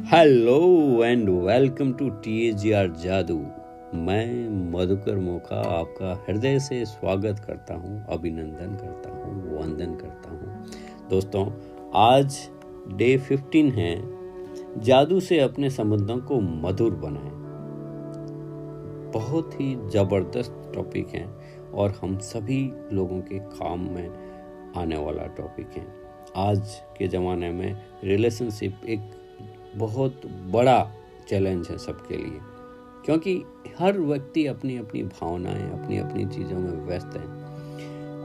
Hello and welcome to TAGR जादू। मैं मधुकर मोखा आपका हृदय से स्वागत करता हूँ, अभिनंदन करता हूँ, वंदन करता हूँ। दोस्तों, आज डे 15 है। जादू से अपने संबंधों को मधुर बनाएं। बहुत ही ज़बरदस्त टॉपिक है और हम सभी लोगों के काम में आने वाला टॉपिक है। आज के ज़माने में रिलेशनशिप एक बहुत बड़ा चैलेंज है सबके लिए, क्योंकि हर व्यक्ति अपनी अपनी भावनाएं, अपनी अपनी चीज़ों में व्यस्त है,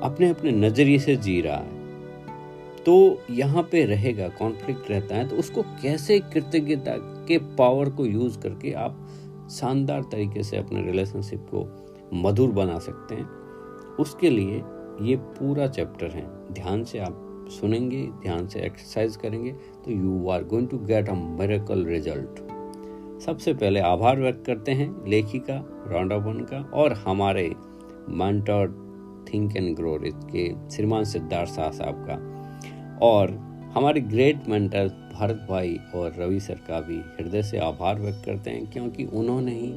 अपने अपने नज़रिए से जी रहा है। तो यहाँ पे रहेगा, कॉन्फ्लिक्ट रहता है। तो उसको कैसे कृतज्ञता के पावर को यूज़ करके आप शानदार तरीके से अपने रिलेशनशिप को मधुर बना सकते हैं, उसके लिए ये पूरा चैप्टर है। ध्यान से आप सुनेंगे, ध्यान से एक्सरसाइज करेंगे तो you are going to get a miracle result. सबसे पहले आभार व्यक्त करते हैं लेखिका रॉन्डा बर्न का और हमारे mentor think and grow rich के श्रीमान सिद्धार्थ शाह साहब का, और हमारे ग्रेट मेंटर भारत भाई और रवि सर का भी हृदय से आभार व्यक्त करते हैं, क्योंकि उन्होंने ही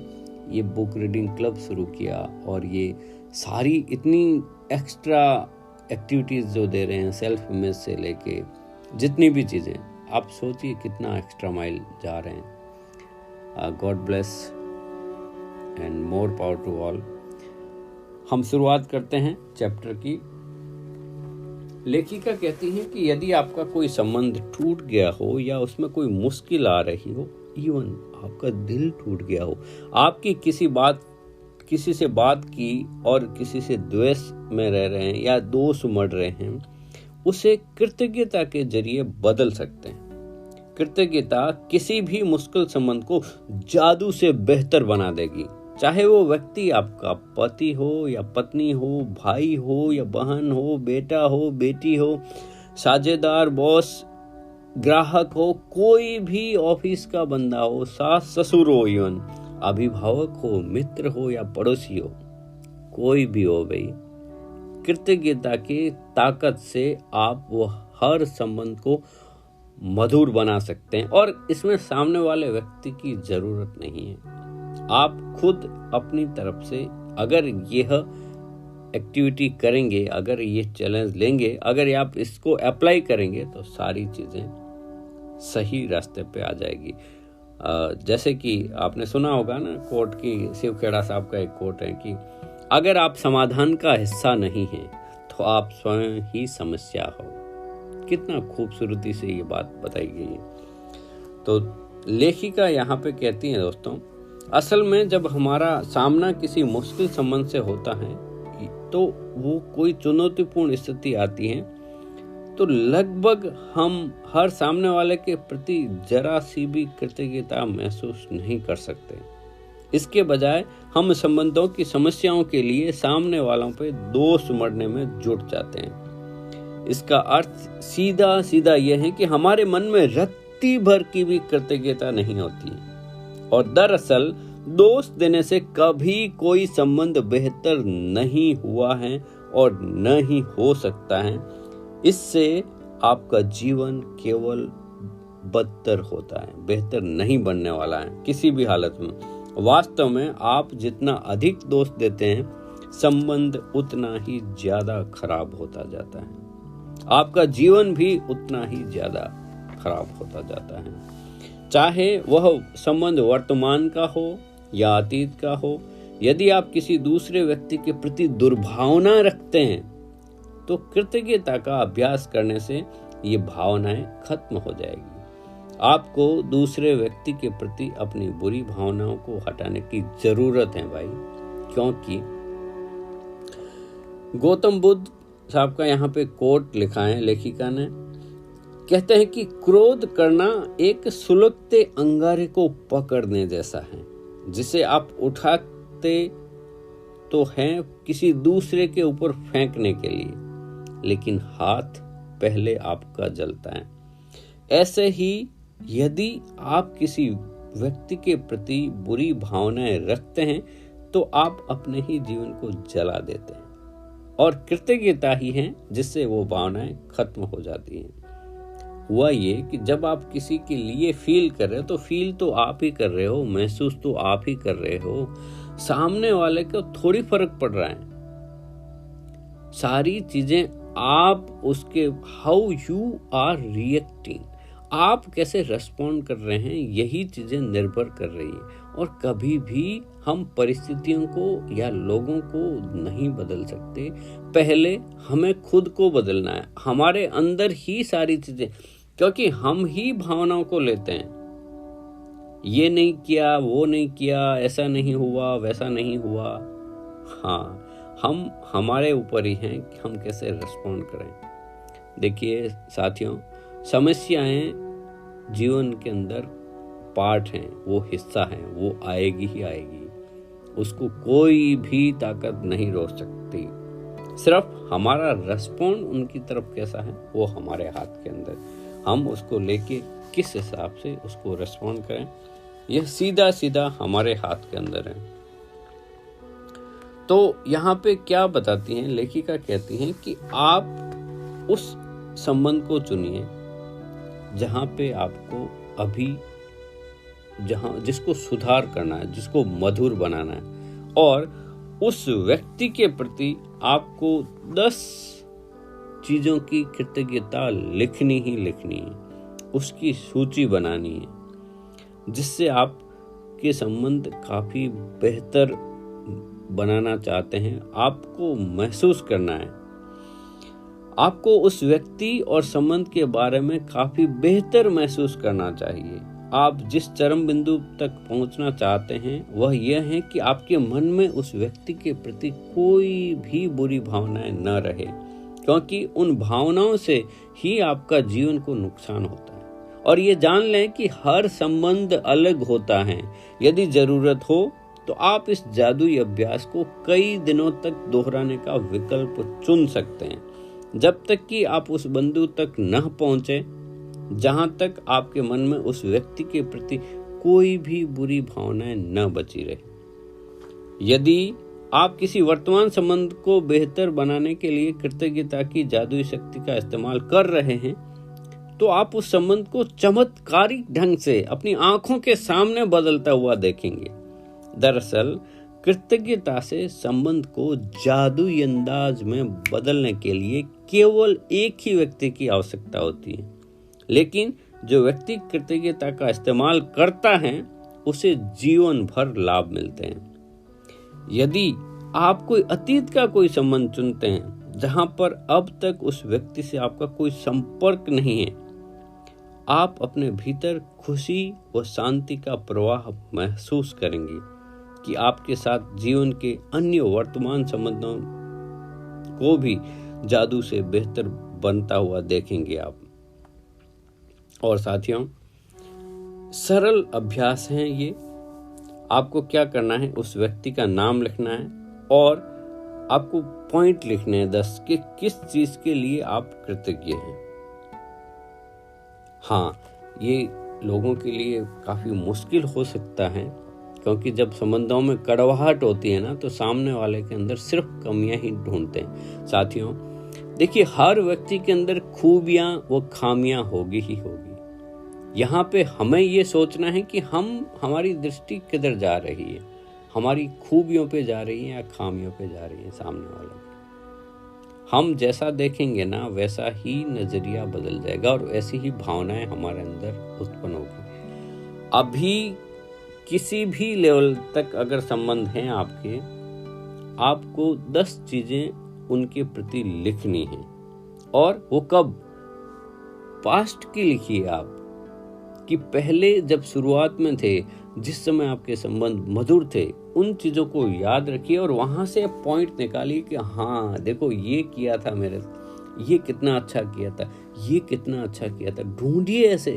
ये बुक रीडिंग क्लब शुरू किया और ये सारी इतनी एक्स्ट्रा एक्टिविटीज़ जो दे रहे हैं, सेल्फ इमेज से लेके जितनी भी चीज़ें, आप सोचिए कितना एक्स्ट्रा माइल जा रहे हैं। God bless and more power to all. हम शुरुआत करते हैं चैप्टर की। लेखिका कहती हैं कि यदि आपका कोई संबंध टूट गया हो या उसमें कोई मुश्किल आ रही हो, इवन आपका दिल टूट गया हो, आपकी किसी से बात की और किसी से द्वेष में रह रहे हैं या दोष उमड़ रहे हैं, उसे कृतज्ञता के जरिए बदल सकते हैं। कृतज्ञता किसी भी मुश्किल संबंध को जादू से बेहतर बना देगी। चाहे वो व्यक्ति आपका पति हो या पत्नी हो, भाई हो या बहन हो, बेटा हो, बेटी हो, साझेदार, बॉस, ग्राहक हो, कोई भी ऑफिस का बंदा हो, सास ससुर हो, इवन अभिभावक हो, मित्र हो या पड़ोसी हो, कोई भी हो भाई, कृतज्ञता की ताकत से आप वो हर संबंध को मधुर बना सकते हैं और इसमें सामने वाले व्यक्ति की जरूरत नहीं है। आप खुद अपनी तरफ से अगर यह एक्टिविटी करेंगे, अगर ये चैलेंज लेंगे, अगर आप इसको अप्लाई करेंगे तो सारी चीजें सही रास्ते पे आ जाएगी। जैसे कि आपने सुना होगा ना, कोर्ट की शिव खेड़ा साहब का एक कोट है कि अगर आप समाधान का हिस्सा नहीं हैं तो आप स्वयं ही समस्या हो। कितना खूबसूरती से ये बात बताई गई है। तो लेखिका यहाँ पे कहती हैं, दोस्तों, असल में जब हमारा सामना किसी मुश्किल संबंध से होता है तो वो कोई चुनौतीपूर्ण स्थिति आती है तो लगभग हम हर सामने वाले के प्रति जरा सी भी कृतज्ञता महसूस नहीं कर सकते। इसके बजाय हम संबंधों की समस्याओं के लिए सामने वालों पे दोष मढ़ने में जुट जाते हैं। इसका अर्थ सीधा सीधा यह है कि हमारे मन में रत्ती भर की भी कृतज्ञता नहीं होती है। और दरअसल दोष देने से कभी कोई संबंध बेहतर नहीं हुआ है और न ही हो सकता है। इससे आपका जीवन केवल बदतर होता है, बेहतर नहीं बनने वाला है किसी भी हालत में। वास्तव में आप जितना अधिक दोष देते हैं, संबंध उतना ही ज्यादा खराब होता जाता है। आपका जीवन भी उतना ही ज्यादा खराब होता जाता है, चाहे वह संबंध वर्तमान का हो या अतीत का हो। यदि आप किसी दूसरे व्यक्ति के प्रति दुर्भावना रखते हैं तो कृतज्ञता का अभ्यास करने से ये भावनाएं खत्म हो जाएगी। आपको दूसरे व्यक्ति के प्रति अपनी बुरी भावनाओं को हटाने की जरूरत है भाई, क्योंकि गौतम बुद्ध साहब का यहाँ पे कोट लिखा है लेखिका ने, कहते हैं कि क्रोध करना एक सुलगते अंगारे को पकड़ने जैसा है, जिसे आप उठाते तो हैं किसी दूसरे के ऊपर फेंकने के लिए, लेकिन हाथ पहले आपका जलता है। ऐसे ही यदि आप किसी व्यक्ति के प्रति बुरी भावनाएं रखते हैं तो आप अपने ही जीवन को जला देते हैं, और कृतज्ञता ही है जिससे वो भावनाएं खत्म हो जाती हैं। हुआ ये कि जब आप किसी के लिए फील कर रहे हो तो फील तो आप ही कर रहे हो, महसूस तो आप ही कर रहे हो, सामने वाले को थोड़ी फर्क पड़ रहा है। सारी चीजें आप उसके हाउ यू आर रिएक्टिंग, आप कैसे रेस्पॉन्ड कर रहे हैं, यही चीजें निर्भर कर रही है। और कभी भी हम परिस्थितियों को या लोगों को नहीं बदल सकते, पहले हमें खुद को बदलना है, हमारे अंदर ही सारी चीजें, क्योंकि हम ही भावनाओं को लेते हैं। ये नहीं किया, वो नहीं किया, ऐसा नहीं हुआ, वैसा नहीं हुआ। हाँ, हम हमारे ऊपर ही हैं कि हम कैसे रेस्पॉन्ड करें। देखिए साथियों, समस्याएं जीवन के अंदर पार्ट हैं, वो हिस्सा हैं, वो आएगी ही आएगी, उसको कोई भी ताकत नहीं रोक सकती। सिर्फ हमारा रेस्पॉन्ड उनकी तरफ कैसा है वो हमारे हाथ के अंदर, हम उसको लेके किस हिसाब से उसको रेस्पॉन्ड करें, यह सीधा सीधा हमारे हाथ के अंदर है। तो यहाँ पे क्या बताती हैं लेखिका, कहती हैं कि आप उस संबंध को चुनिए जहाँ पे आपको अभी जिसको सुधार करना है, जिसको मधुर बनाना है, और उस व्यक्ति के प्रति आपको 10 चीजों की कृतज्ञता लिखनी ही लिखनी है, उसकी सूची बनानी है, जिससे आपके संबंध काफी बेहतर बनाना चाहते हैं। आपको महसूस करना है, आपको उस व्यक्ति और संबंध के बारे में काफी बेहतर महसूस करना चाहिए। आप जिस चरम बिंदु तक पहुंचना चाहते हैं वह यह है कि आपके मन में उस व्यक्ति के प्रति कोई भी बुरी भावनाएं न रहे, क्योंकि उन भावनाओं से ही आपका जीवन को नुकसान होता है। और ये जान लें कि हर संबंध अलग होता है। यदि जरूरत हो तो आप इस जादुई अभ्यास को कई दिनों तक दोहराने का विकल्प चुन सकते हैं, जब तक कि आप उस बिंदु तक न पहुंचे जहां तक आपके मन में उस व्यक्ति के प्रति कोई भी बुरी भावनाएं न बची रहे। यदि आप किसी वर्तमान संबंध को बेहतर बनाने के लिए कृतज्ञता की जादुई शक्ति का इस्तेमाल कर रहे हैं, तो आप उस संबंध को चमत्कारिक ढंग से अपनी आंखों के सामने बदलता हुआ देखेंगे। दरअसल कृतज्ञता से संबंध को जादुई अंदाज में बदलने के लिए केवल एक ही व्यक्ति की आवश्यकता होती है, लेकिन जो व्यक्ति कृतज्ञता का इस्तेमाल करता है उसे जीवन भर लाभ मिलते हैं। यदि आप कोई अतीत का कोई संबंध चुनते हैं जहां पर अब तक उस व्यक्ति से आपका कोई संपर्क नहीं है, आप अपने भीतर खुशी व शांति का प्रवाह महसूस करेंगे कि आपके साथ जीवन के अन्य वर्तमान संबंधों को भी जादू से बेहतर बनता हुआ देखेंगे आप। और साथियों, सरल अभ्यास हैं ये। आपको क्या करना है, उस व्यक्ति का नाम लिखना है और आपको पॉइंट लिखने हैं 10 कि किस चीज के लिए आप कृतज्ञ हैं। हाँ, ये लोगों के लिए काफी मुश्किल हो सकता है, क्योंकि जब संबंधों में कड़वाहट होती है ना, तो सामने वाले के अंदर सिर्फ कमियां ही ढूंढते हैं। साथियों देखिए, हर व्यक्ति के अंदर खूबियां व खामियां होगी ही होगी। यहाँ पे हमें ये सोचना है कि हमारी दृष्टि किधर जा रही है, हमारी खूबियों पे जा रही है या खामियों पे जा रही है सामने वाले। हम जैसा देखेंगे ना वैसा ही नजरिया बदल जाएगा और ऐसी ही भावनाएं हमारे अंदर उत्पन्न होगी। अभी किसी भी लेवल तक अगर संबंध हैं आपके, आपको 10 चीजें उनके प्रति लिखनी है। और वो कब? पास्ट की लिखिए आप, कि पहले जब शुरुआत में थे, जिस समय आपके संबंध मधुर थे, उन चीजों को याद रखिए और वहां से पॉइंट निकालिए कि हाँ देखो ये किया था मेरे, ये कितना अच्छा किया था, ये कितना अच्छा किया था। ढूंढिए ऐसे,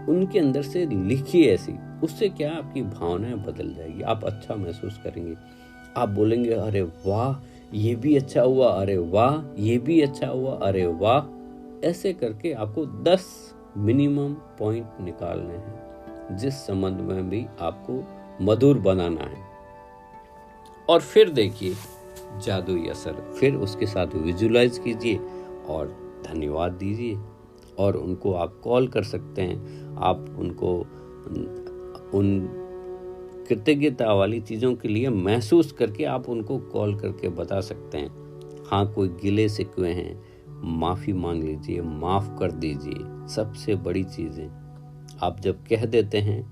उनके अंदर से लिखिए ऐसी। उससे क्या आपकी भावनाएं बदल जाएगी, आप अच्छा महसूस करेंगे। आप बोलेंगे अरे वाह ये भी अच्छा हुआ, अरे वाह ये भी अच्छा हुआ, अरे वाह। ऐसे करके आपको 10 मिनिमम पॉइंट निकालने हैं जिस संबंध में भी आपको मधुर बनाना है। और फिर देखिए जादुई असर, फिर उसके साथ विजुलाइज कीजिए और धन्यवाद दीजिए और उनको आप कॉल कर सकते हैं। आप उनको उन कृतज्ञता वाली चीज़ों के लिए महसूस करके आप उनको कॉल करके बता सकते हैं। हाँ, कोई गिले शिकवे हैं, माफ़ी मांग लीजिए, माफ़ कर दीजिए। सबसे बड़ी चीज़ें आप जब कह देते हैं,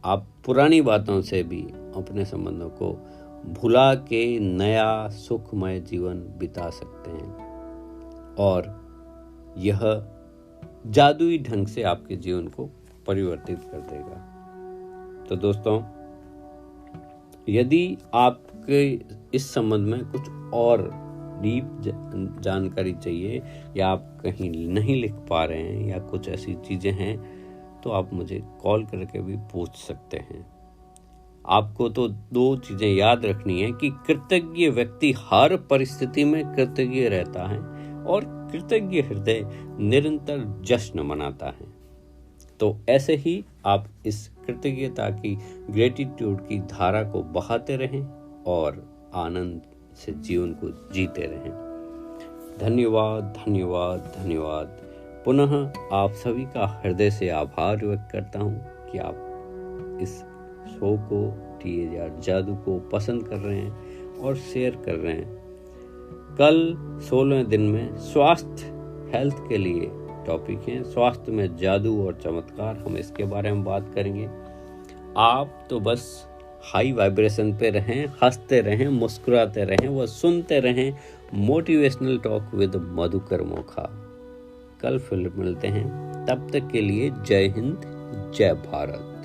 आप पुरानी बातों से भी अपने संबंधों को भुला के नया सुखमय जीवन बिता सकते हैं और यह जादुई ढंग से आपके जीवन को परिवर्तित कर देगा। तो दोस्तों, यदि आपके इस संबंध में कुछ और डीप जानकारी चाहिए या आप कहीं नहीं लिख पा रहे हैं या कुछ ऐसी चीज़ें हैं, तो आप मुझे कॉल करके भी पूछ सकते हैं। आपको तो 2 चीज़ें याद रखनी है कि कृतज्ञ व्यक्ति हर परिस्थिति में कृतज्ञ रहता है और कृतज्ञ हृदय निरंतर जश्न मनाता है। तो ऐसे ही आप इस कृतज्ञता की, ग्रेटिट्यूड की धारा को बहाते रहें और आनंद से जीवन को जीते रहें। धन्यवाद, धन्यवाद, धन्यवाद। पुनः आप सभी का हृदय से आभार व्यक्त करता हूँ कि आप इस शो को, टीएआर जादू को पसंद कर रहे हैं और शेयर कर रहे हैं। कल 16वें दिन में स्वास्थ्य, हेल्थ के लिए टॉपिक है, स्वास्थ्य में जादू और चमत्कार। हम इसके बारे में बात करेंगे। आप तो बस हाई वाइब्रेशन पे रहें, हंसते रहें, मुस्कुराते रहें, वो सुनते रहें motivational talk with Madhukar Mokha. कल फिर मिलते हैं, तब तक के लिए जय हिंद, जय भारत।